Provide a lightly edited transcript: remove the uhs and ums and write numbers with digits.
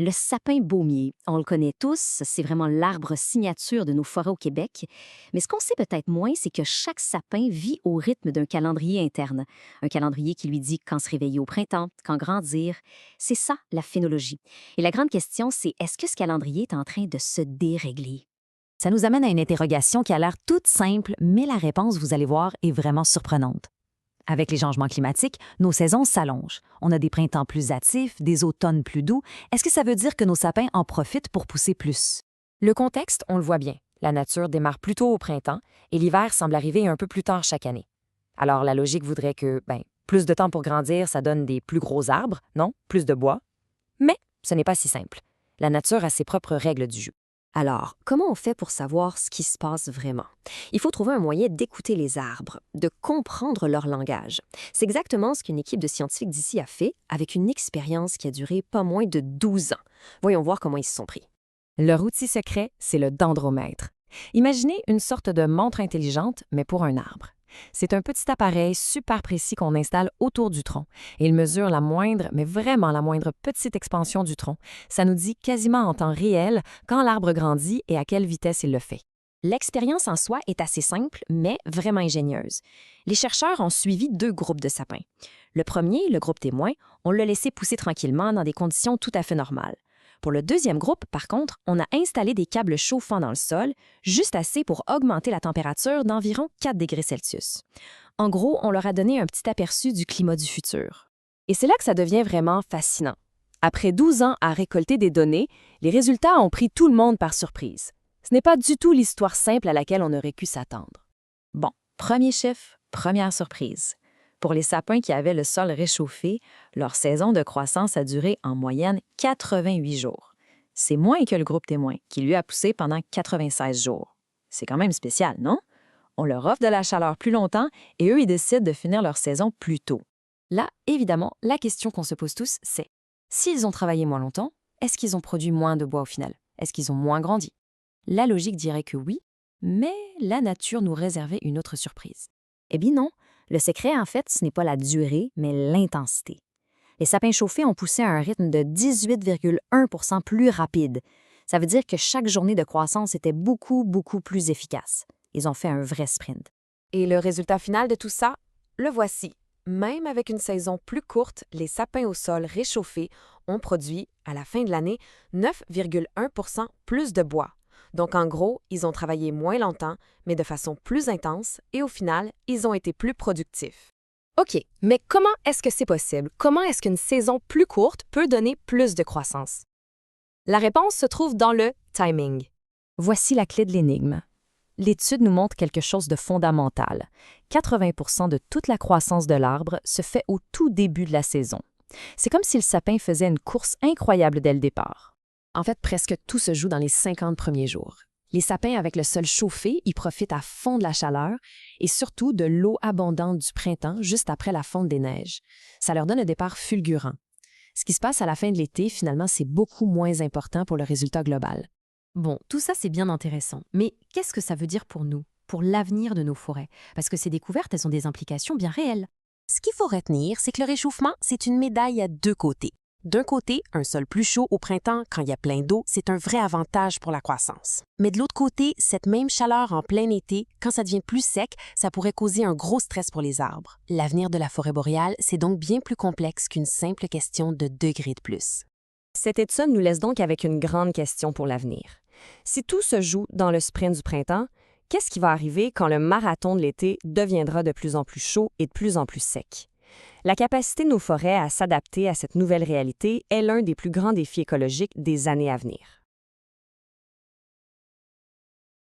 Le sapin baumier, on le connaît tous, c'est vraiment l'arbre signature de nos forêts au Québec. Mais ce qu'on sait peut-être moins, c'est que chaque sapin vit au rythme d'un calendrier interne. Un calendrier qui lui dit quand se réveiller au printemps, quand grandir. C'est ça, la phénologie. Et la grande question, c'est est-ce que ce calendrier est en train de se dérégler? Ça nous amène à une interrogation qui a l'air toute simple, mais la réponse, vous allez voir, est vraiment surprenante. Avec les changements climatiques, nos saisons s'allongent. On a des printemps plus hâtifs, des automnes plus doux. Est-ce que ça veut dire que nos sapins en profitent pour pousser plus? Le contexte, on le voit bien. La nature démarre plus tôt au printemps et l'hiver semble arriver un peu plus tard chaque année. Alors la logique voudrait que, plus de temps pour grandir, ça donne des plus gros arbres, non? Plus de bois. Mais ce n'est pas si simple. La nature a ses propres règles du jeu. Alors, comment on fait pour savoir ce qui se passe vraiment? Il faut trouver un moyen d'écouter les arbres, de comprendre leur langage. C'est exactement ce qu'une équipe de scientifiques d'ici a fait avec une expérience qui a duré pas moins de 12 ans. Voyons voir comment ils se sont pris. Leur outil secret, c'est le dendromètre. Imaginez une sorte de montre intelligente, mais pour un arbre. C'est un petit appareil super précis qu'on installe autour du tronc. Et il mesure la moindre, mais vraiment la moindre petite expansion du tronc. Ça nous dit quasiment en temps réel quand l'arbre grandit et à quelle vitesse il le fait. L'expérience en soi est assez simple, mais vraiment ingénieuse. Les chercheurs ont suivi 2 groupes de sapins. Le premier, le groupe témoin, on l'a laissé pousser tranquillement dans des conditions tout à fait normales. Pour le deuxième groupe, par contre, on a installé des câbles chauffants dans le sol, juste assez pour augmenter la température d'environ 4 degrés Celsius. En gros, on leur a donné un petit aperçu du climat du futur. Et c'est là que ça devient vraiment fascinant. Après 12 ans à récolter des données, les résultats ont pris tout le monde par surprise. Ce n'est pas du tout l'histoire simple à laquelle on aurait pu s'attendre. Bon, premier chiffre, première surprise. Pour les sapins qui avaient le sol réchauffé, leur saison de croissance a duré en moyenne 88 jours. C'est moins que le groupe témoin, qui lui a poussé pendant 96 jours. C'est quand même spécial, non? On leur offre de la chaleur plus longtemps et eux, ils décident de finir leur saison plus tôt. Là, évidemment, la question qu'on se pose tous, c'est s'ils ont travaillé moins longtemps, est-ce qu'ils ont produit moins de bois au final? Est-ce qu'ils ont moins grandi? La logique dirait que oui, mais la nature nous réservait une autre surprise. Eh bien non, le secret, en fait, ce n'est pas la durée, mais l'intensité. Les sapins chauffés ont poussé à un rythme de 18,1 % plus rapide. Ça veut dire que chaque journée de croissance était beaucoup, beaucoup plus efficace. Ils ont fait un vrai sprint. Et le résultat final de tout ça, le voici. Même avec une saison plus courte, les sapins au sol réchauffés ont produit, à la fin de l'année, 9,1 % plus de bois. Donc en gros, ils ont travaillé moins longtemps, mais de façon plus intense, et au final, ils ont été plus productifs. OK, mais comment est-ce que c'est possible? Comment est-ce qu'une saison plus courte peut donner plus de croissance? La réponse se trouve dans le timing. Voici la clé de l'énigme. L'étude nous montre quelque chose de fondamental. 80% de toute la croissance de l'arbre se fait au tout début de la saison. C'est comme si le sapin faisait une course incroyable dès le départ. En fait, presque tout se joue dans les 50 premiers jours. Les sapins avec le sol chauffé, ils profitent à fond de la chaleur et surtout de l'eau abondante du printemps juste après la fonte des neiges. Ça leur donne un départ fulgurant. Ce qui se passe à la fin de l'été, finalement, c'est beaucoup moins important pour le résultat global. Bon, tout ça, c'est bien intéressant. Mais qu'est-ce que ça veut dire pour nous, pour l'avenir de nos forêts? Parce que ces découvertes, elles ont des implications bien réelles. Ce qu'il faut retenir, c'est que le réchauffement, c'est une médaille à 2 côtés. D'un côté, un sol plus chaud au printemps, quand il y a plein d'eau, c'est un vrai avantage pour la croissance. Mais de l'autre côté, cette même chaleur en plein été, quand ça devient plus sec, ça pourrait causer un gros stress pour les arbres. L'avenir de la forêt boréale, c'est donc bien plus complexe qu'une simple question de degrés de plus. Cette étude nous laisse donc avec une grande question pour l'avenir. Si tout se joue dans le sprint du printemps, qu'est-ce qui va arriver quand le marathon de l'été deviendra de plus en plus chaud et de plus en plus sec? La capacité de nos forêts à s'adapter à cette nouvelle réalité est l'un des plus grands défis écologiques des années à venir.